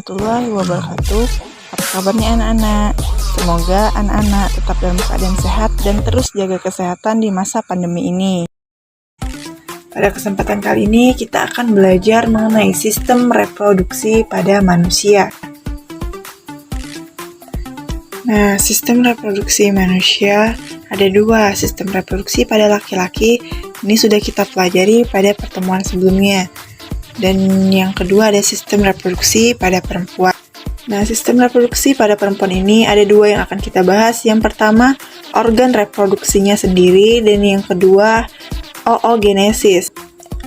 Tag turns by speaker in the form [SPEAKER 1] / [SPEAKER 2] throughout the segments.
[SPEAKER 1] warahmatullahi wabarakatuh. Apa kabarnya anak-anak? Semoga anak-anak tetap dalam keadaan sehat dan terus jaga kesehatan di masa pandemi ini. Pada kesempatan kali ini kita akan belajar mengenai sistem reproduksi pada manusia. Nah, sistem reproduksi manusia ada dua. Sistem reproduksi pada laki-laki ini sudah kita pelajari pada pertemuan sebelumnya. Dan yang kedua ada sistem reproduksi pada perempuan. Nah, sistem reproduksi pada perempuan ini ada dua yang akan kita bahas. Yang pertama, organ reproduksinya sendiri, dan yang kedua, oogenesis.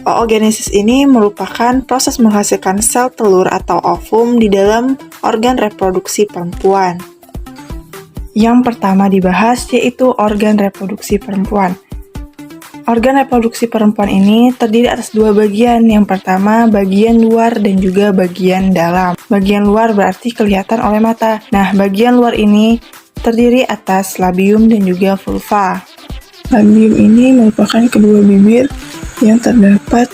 [SPEAKER 1] Oogenesis ini merupakan proses menghasilkan sel telur atau ovum di dalam organ reproduksi perempuan. Yang pertama dibahas yaitu organ reproduksi perempuan. Organ reproduksi perempuan ini terdiri atas dua bagian. Yang pertama, bagian luar dan juga bagian dalam. Bagian luar berarti kelihatan oleh mata. Nah, bagian luar ini terdiri atas labium dan juga vulva. Labium ini merupakan kedua bibir yang terdapat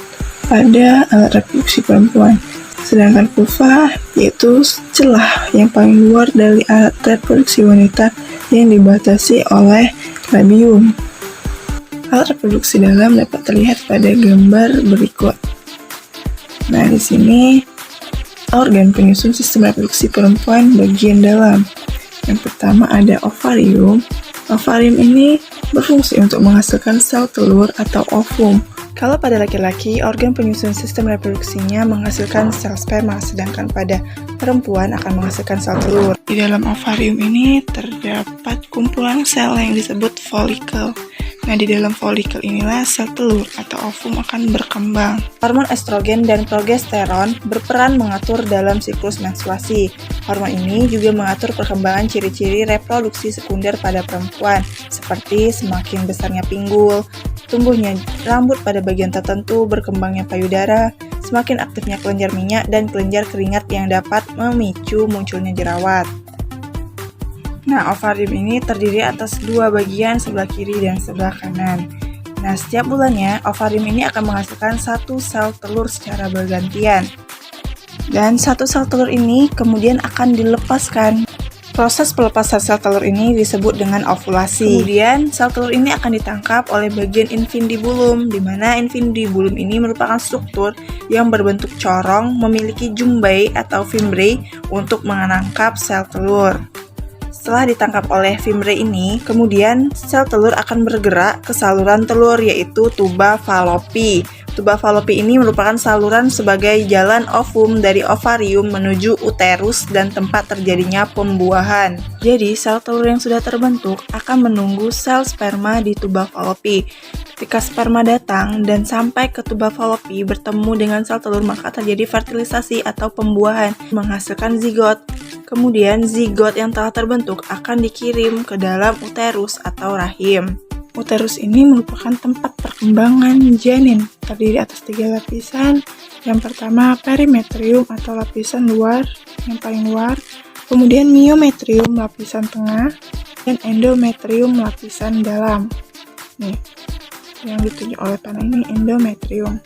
[SPEAKER 1] pada alat reproduksi perempuan. Sedangkan vulva yaitu celah yang paling luar dari alat reproduksi wanita yang dibatasi oleh labium. Alat reproduksi dalam dapat terlihat pada gambar berikut. Nah, di sini organ penyusun sistem reproduksi perempuan bagian dalam. Yang pertama ada ovarium. Ovarium ini berfungsi untuk menghasilkan sel telur atau ovum. Kalau pada laki-laki, organ penyusun sistem reproduksinya menghasilkan sel sperma, sedangkan pada perempuan akan menghasilkan sel telur. Di dalam ovarium ini terdapat kumpulan sel yang disebut folikel. Nah, di dalam folikel inilah sel telur atau ovum akan berkembang. Hormon estrogen dan progesteron berperan mengatur dalam siklus menstruasi. Hormon ini juga mengatur perkembangan ciri-ciri reproduksi sekunder pada perempuan, seperti semakin besarnya pinggul, tumbuhnya rambut pada bagian tertentu, berkembangnya payudara, semakin aktifnya kelenjar minyak dan kelenjar keringat yang dapat memicu munculnya jerawat. Nah, ovarium ini terdiri atas dua bagian, sebelah kiri dan sebelah kanan. Nah, setiap bulannya, ovarium ini akan menghasilkan satu sel telur secara bergantian. Dan satu sel telur ini kemudian akan dilepaskan. Proses pelepasan sel telur ini disebut dengan ovulasi. Kemudian, sel telur ini akan ditangkap oleh bagian infundibulum, di mana infundibulum ini merupakan struktur yang berbentuk corong, memiliki jumbai atau fimbriae untuk menangkap sel telur. Setelah ditangkap oleh fimbriae ini, kemudian sel telur akan bergerak ke saluran telur, yaitu tuba falopi. Tuba falopi ini merupakan saluran sebagai jalan ovum dari ovarium menuju uterus dan tempat terjadinya pembuahan. Jadi, sel telur yang sudah terbentuk akan menunggu sel sperma di tuba falopi. Ketika sperma datang dan sampai ke tuba falopi bertemu dengan sel telur, maka terjadi fertilisasi atau pembuahan, menghasilkan zigot. Kemudian zigot yang telah terbentuk akan dikirim ke dalam uterus atau rahim. Uterus ini merupakan tempat perkembangan janin, terdiri atas 3 lapisan. Yang pertama perimetrium atau lapisan luar, yang paling luar, kemudian myometrium lapisan tengah, dan endometrium lapisan dalam. Nih, yang ditunjuk oleh panah ini endometrium.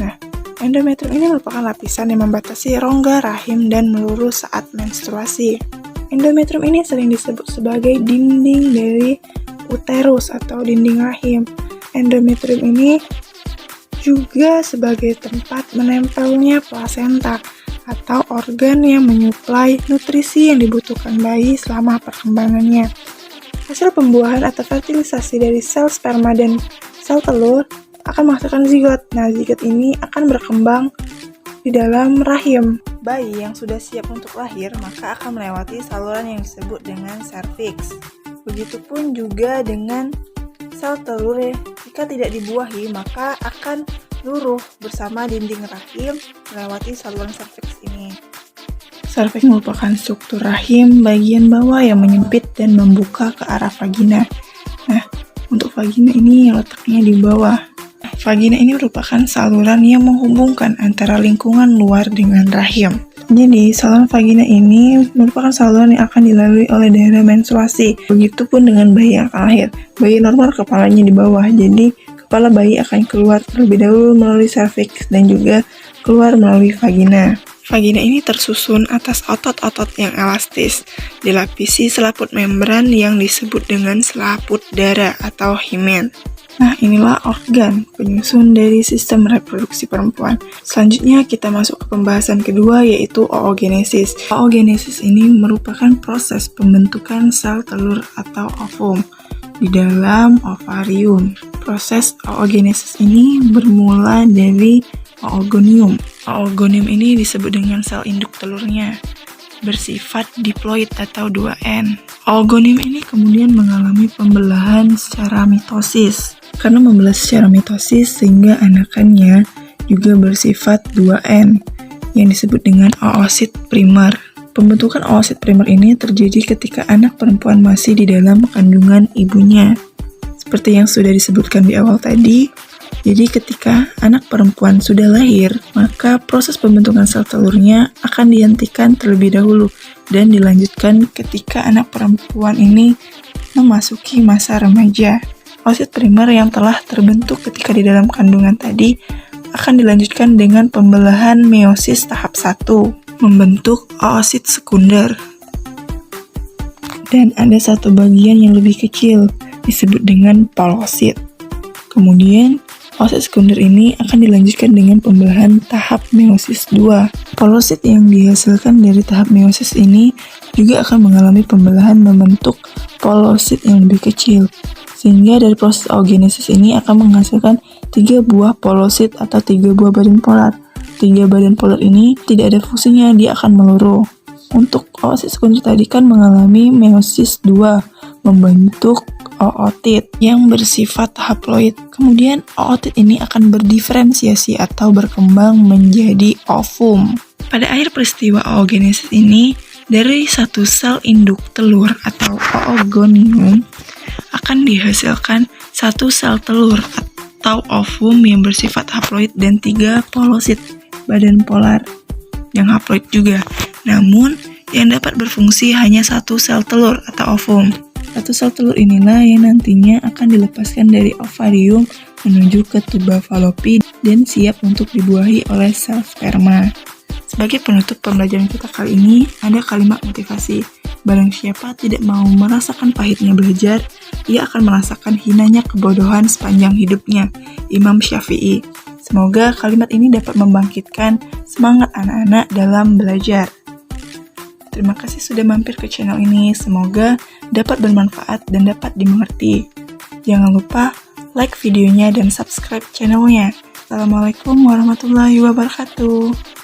[SPEAKER 1] Nah, endometrium ini merupakan lapisan yang membatasi rongga rahim dan melurus saat menstruasi. Endometrium ini sering disebut sebagai dinding dari uterus atau dinding rahim. Endometrium ini juga sebagai tempat menempelnya plasenta atau organ yang menyuplai nutrisi yang dibutuhkan bayi selama perkembangannya. Hasil pembuahan atau fertilisasi dari sel sperma dan sel telur akan menghasilkan zigot. Nah, zigot ini akan berkembang di dalam rahim. Bayi yang sudah siap untuk lahir maka akan melewati saluran yang disebut dengan serviks. Begitupun juga dengan sel telur, jika tidak dibuahi maka akan luruh bersama dinding rahim melewati saluran serviks ini. Serviks merupakan struktur rahim bagian bawah yang menyempit dan membuka ke arah vagina. Nah, untuk vagina ini letaknya di bawah. Vagina ini merupakan saluran yang menghubungkan antara lingkungan luar dengan rahim. Jadi, saluran vagina ini merupakan saluran yang akan dilalui oleh daerah menstruasi. Begitupun dengan bayi yang akan lahir. Bayi normal kepalanya di bawah, jadi kepala bayi akan keluar terlebih dahulu melalui serviks dan juga keluar melalui vagina. Vagina ini tersusun atas otot-otot yang elastis, dilapisi selaput membran yang disebut dengan selaput darah atau himen. Nah, inilah organ penyusun dari sistem reproduksi perempuan. Selanjutnya kita masuk ke pembahasan kedua, yaitu oogenesis. Oogenesis ini merupakan proses pembentukan sel telur atau ovum di dalam ovarium. Proses oogenesis ini bermula dari oogonium. Oogonium ini disebut dengan sel induk telurnya, bersifat diploid atau 2N. Oogonium ini kemudian mengalami pembelahan secara mitosis. Karena membelah secara mitosis sehingga anakannya juga bersifat 2N yang disebut dengan oosit primer. Pembentukan oosit primer ini terjadi ketika anak perempuan masih di dalam kandungan ibunya. Seperti yang sudah disebutkan di awal tadi, jadi ketika anak perempuan sudah lahir, maka proses pembentukan sel telurnya akan dihentikan terlebih dahulu dan dilanjutkan ketika anak perempuan ini memasuki masa remaja. Oosit primer yang telah terbentuk ketika di dalam kandungan tadi akan dilanjutkan dengan pembelahan meiosis tahap 1, membentuk oosit sekunder. Dan ada satu bagian yang lebih kecil, disebut dengan polosit. Kemudian, oosit sekunder ini akan dilanjutkan dengan pembelahan tahap meiosis 2. Polosit yang dihasilkan dari tahap meiosis ini juga akan mengalami pembelahan membentuk polosit yang lebih kecil. Sehingga dari proses oogenesis ini akan menghasilkan 3 buah polosit atau 3 buah badan polar. 3 badan polar ini tidak ada fungsinya, dia akan meluruh. Untuk oosit sekunder tadi kan mengalami meiosis 2, membentuk ootit yang bersifat haploid. Kemudian ootit ini akan berdiferensiasi atau berkembang menjadi ovum. Pada akhir peristiwa oogenesis ini, dari satu sel induk telur atau oogonium akan dihasilkan satu sel telur atau ovum yang bersifat haploid dan 3 polosit badan polar yang haploid juga. Namun, yang dapat berfungsi hanya satu sel telur atau ovum. Satu sel telur inilah yang nantinya akan dilepaskan dari ovarium menuju ke tuba falopi dan siap untuk dibuahi oleh sel sperma. Sebagai penutup pembelajaran kita kali ini, ada kalimat motivasi. Barang siapa tidak mau merasakan pahitnya belajar, ia akan merasakan hinanya kebodohan sepanjang hidupnya. Imam Syafi'i. Semoga kalimat ini dapat membangkitkan semangat anak-anak dalam belajar. Terima kasih sudah mampir ke channel ini. Semoga dapat bermanfaat dan dapat dimengerti. Jangan lupa like videonya dan subscribe channelnya. Assalamualaikum warahmatullahi wabarakatuh.